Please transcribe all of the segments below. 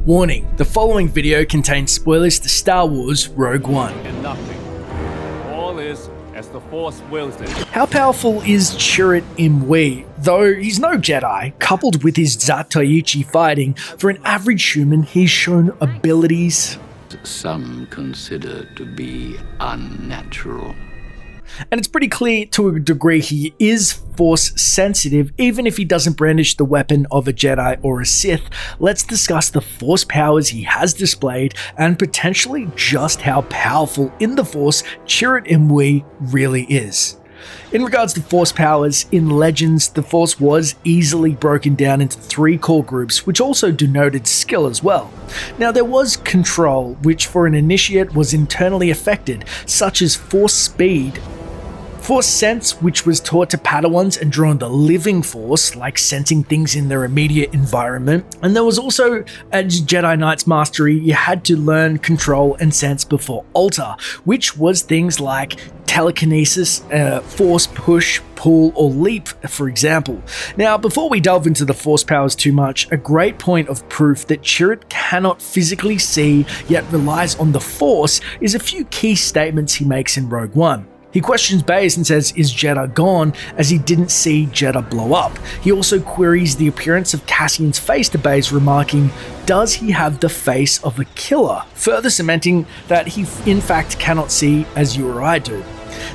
Warning, the following video contains spoilers to Star Wars Rogue One. And nothing. All is as the Force wills it. How powerful is Chirrut Imwe? Though he's no Jedi, coupled with his Zataichi fighting, for an average human he's shown abilities some consider to be unnatural. and it's pretty clear to a degree he is Force sensitive, even if he doesn't brandish the weapon of a Jedi or a Sith. Let's discuss the Force powers he has displayed and potentially just how powerful in the Force Chirrut Imwe really is. In regards to Force powers, in Legends, the Force was easily broken down into 3 core groups, which also denoted skill as well. Now there was Control, which for an initiate was internally affected, such as Force Speed, Force Sense, which was taught to Padawans and drawn the living Force, like sensing things in their immediate environment. And there was also, as Jedi Knight's Mastery, you had to learn Control and Sense before Alter, which was things like telekinesis, Force Push, Pull, or Leap, for example. Now, before we delve into the Force powers too much, a great point of proof that Chirrut cannot physically see, yet relies on the Force, is a few key statements he makes in Rogue One. He questions Baze and says, is Jedha gone, as he didn't see Jedha blow up. He also queries the appearance of Cassian's face to Baze, remarking, does he have the face of a killer? Further cementing that he in fact cannot see as you or I do.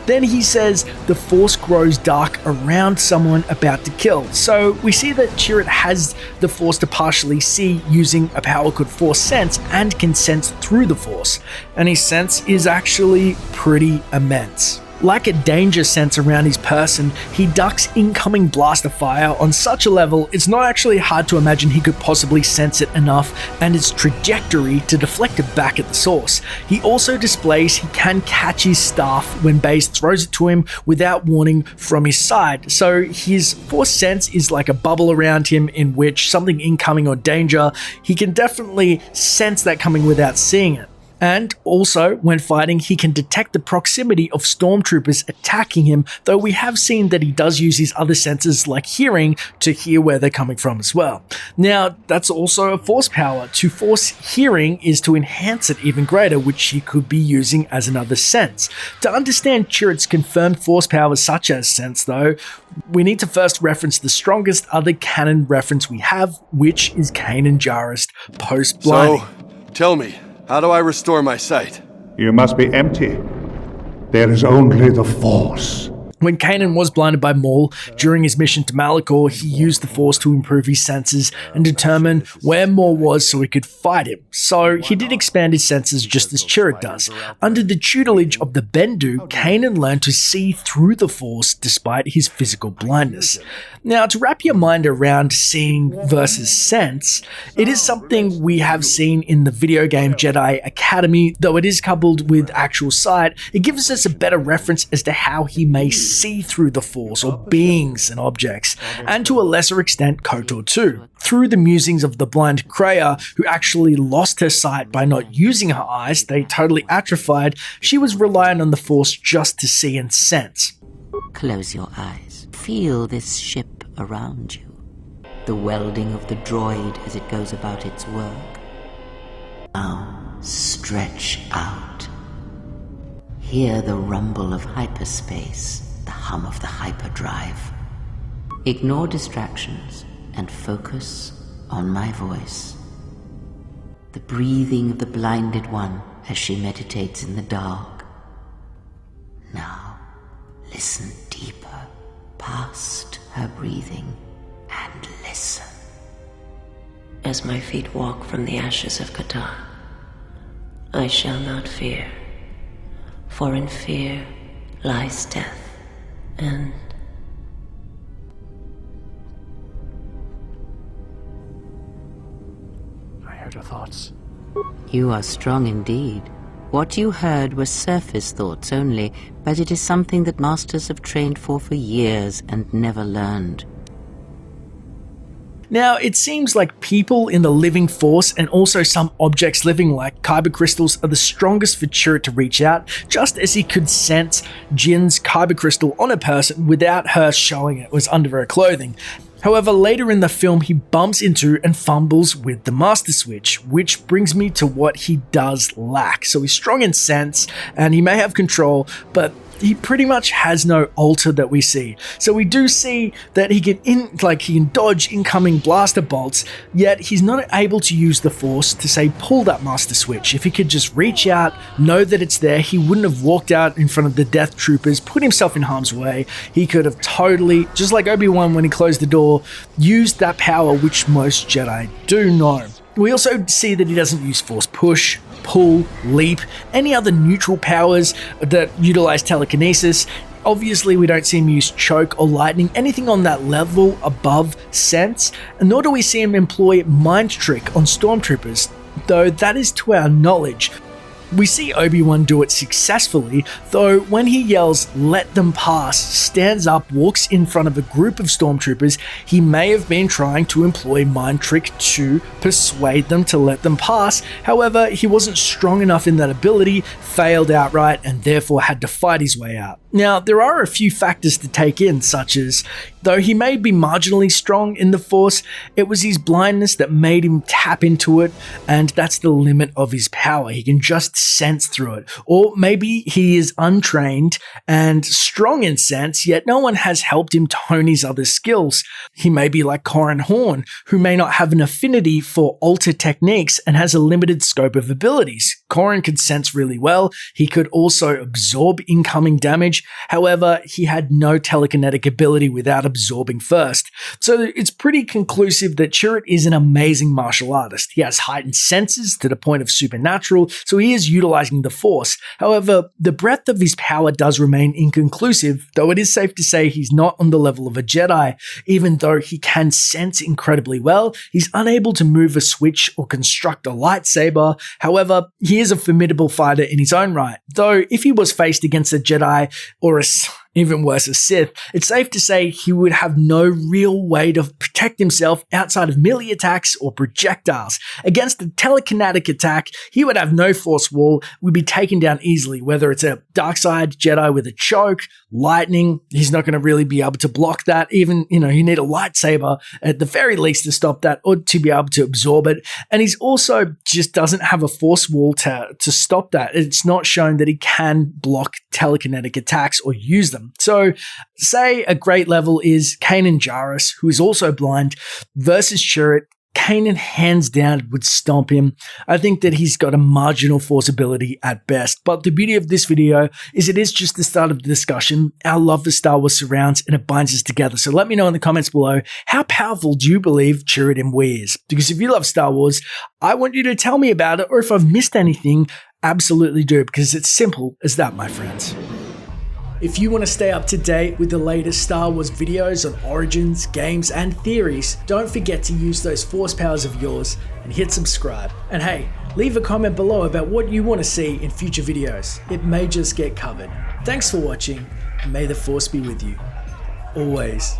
Then he says the Force grows dark around someone about to kill. So we see that Chirrut has the Force to partially see using a power called Force Sense and can sense through the Force. And his sense is actually pretty immense. Like a danger sense around his person, he ducks incoming blaster fire on such a level it's not actually hard to imagine he could possibly sense it enough and its trajectory to deflect it back at the source. He also displays he can catch his staff when Baze throws it to him without warning from his side, so his Force Sense is like a bubble around him in which something incoming or danger, he can definitely sense that coming without seeing it. And also, when fighting, he can detect the proximity of stormtroopers attacking him, though we have seen that he does use his other senses like hearing to hear where they're coming from as well. Now, that's also a Force power. To force hearing is to enhance it even greater, which he could be using as another sense. To understand Chirrut's confirmed Force powers such as Sense, though, we need to first reference the strongest other canon reference we have, which is Kanan Jarrus post-blinding. So, tell me, how do I restore my sight? You must be empty. There is only the Force. When Kanan was blinded by Maul during his mission to Malachor, he used the Force to improve his senses and determine where Maul was so he could fight him. So he did expand his senses just as Chirrut does. Under the tutelage of the Bendu, Kanan learned to see through the Force despite his physical blindness. Now, to wrap your mind around seeing versus sense, it is something we have seen in the video game Jedi Academy, though it is coupled with actual sight. It gives us a better reference as to how he may see through the Force or beings and objects, and to a lesser extent KOTOR too. Through the musings of the blind Kreia, who actually lost her sight by not using her eyes, they totally atrophied, she was relying on the Force just to see and sense. Close your eyes. Feel this ship around you. The welding of the droid as it goes about its work. Now, stretch out. Hear the rumble of hyperspace, the hum of the hyperdrive. Ignore distractions and focus on my voice. The breathing of the blinded one as she meditates in the dark. Now, listen deeper, past her breathing, and listen. As my feet walk from the ashes of Qatar, I shall not fear, for in fear lies death, and I heard your thoughts. You are strong indeed. What you heard were surface thoughts only, but it is something that masters have trained for years and never learned. Now, it seems like people in the living Force and also some objects living like kyber crystals are the strongest for Chirrut to reach out, just as he could sense Jin's kyber crystal on a person without her showing it was under her clothing. However, later in the film, he bumps into and fumbles with the Master Switch, which brings me to what he does lack. So he's strong in sense, and he may have control, but he pretty much has no alter that we see. So we do see that he can dodge incoming blaster bolts, yet he's not able to use the Force to say pull that Master Switch. If he could just reach out, know that it's there, he wouldn't have walked out in front of the Death Troopers, put himself in harm's way. He could have totally, just like Obi-Wan when he closed the door, used that power which most Jedi do know. We also see that he doesn't use Force Push, Pull, Leap, any other neutral powers that utilize telekinesis. Obviously, we don't see him use Choke or Lightning, anything on that level above Sense, and nor do we see him employ Mind Trick on Stormtroopers, though that is to our knowledge. We see Obi-Wan do it successfully, though when he yells, "Let them pass," stands up, walks in front of a group of stormtroopers, he may have been trying to employ Mind Trick to persuade them to let them pass. However, he wasn't strong enough in that ability, failed outright, and therefore had to fight his way out. Now, there are a few factors to take in, such as, though he may be marginally strong in the Force, it was his blindness that made him tap into it, and that's the limit of his power. He can just sense through it. Or maybe he is untrained and strong in sense, yet no one has helped him to hone his other skills. He may be like Corran Horn, who may not have an affinity for alter techniques and has a limited scope of abilities. Corran could sense really well. He could also absorb incoming damage. However, he had no telekinetic ability without absorbing first. So it's pretty conclusive that Chirrut is an amazing martial artist. He has heightened senses to the point of supernatural, so he is utilizing the Force. However, the breadth of his power does remain inconclusive, though it is safe to say he's not on the level of a Jedi. Even though he can sense incredibly well, he's unable to move a switch or construct a lightsaber. However, he is a formidable fighter in his own right, though if he was faced against a Jedi or even worse, a Sith, it's safe to say he would have no real way to protect himself outside of melee attacks or projectiles. Against a telekinetic attack, he would have no Force wall, would be taken down easily, whether it's a dark side Jedi with a choke, lightning, he's not going to really be able to block that. Even, you need a lightsaber at the very least to stop that or to be able to absorb it. And he's also just doesn't have a Force wall to stop that. It's not shown that he can block telekinetic attacks or use them. So, say a great level is Kanan Jarrus, who is also blind, versus Chirrut. Kanan hands down would stomp him. I think that he's got a marginal Force ability at best. But the beauty of this video is it is just the start of the discussion. Our love for Star Wars surrounds and it binds us together. So let me know in the comments below, how powerful do you believe Chirrut Imwe is? Because if you love Star Wars, I want you to tell me about it, or if I've missed anything, absolutely do, because it's simple as that, my friends. If you want to stay up to date with the latest Star Wars videos on origins, games, and theories, don't forget to use those Force powers of yours and hit subscribe. And hey, leave a comment below about what you want to see in future videos. It may just get covered. Thanks for watching, and may the Force be with you. Always.